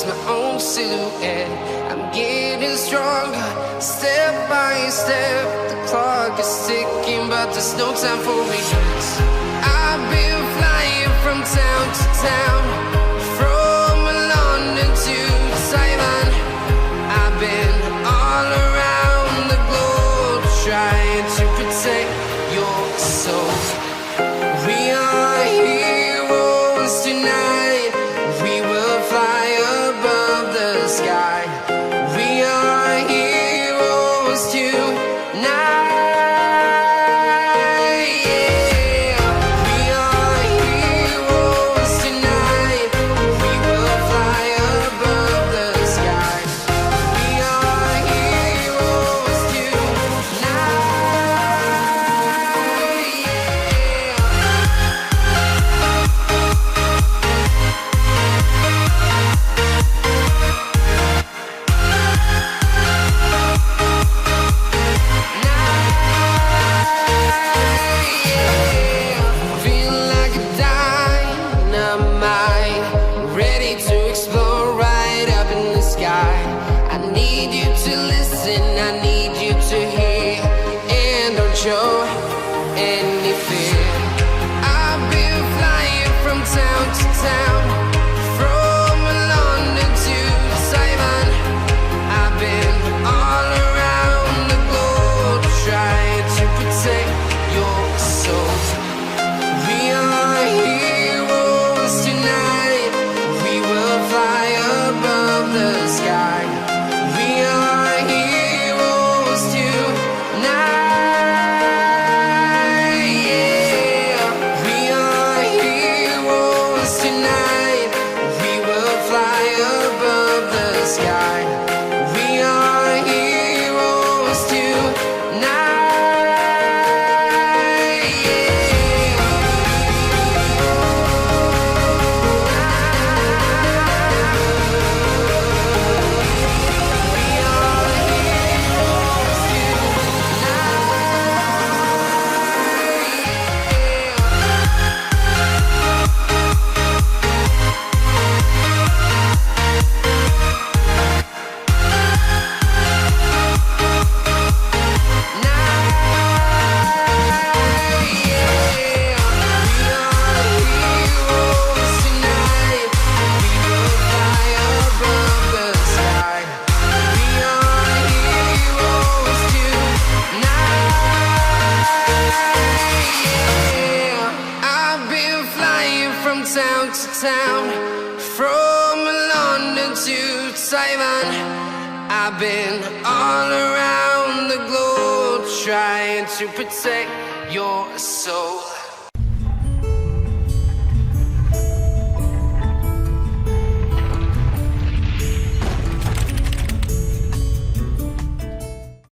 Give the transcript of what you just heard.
chase my own silhouette. I'm getting stronger, step by step. The clock is ticking, but there's no time for regrets. I've been flying from town to town, from London to Taiwan. I've been all around the globe, trying to protect your soul. We are heroes tonight. We will fly above the sky. We are heroes tonight. Show any fear. I've been flying from town to town, from London to Taiwan. I've been all around the globe, trying to protect your soul. We are heroes tonight. We will fly above the sky. We are heroes tonight. Town to town, from London to Taiwan. I've been all around the globe, trying to protect your soul.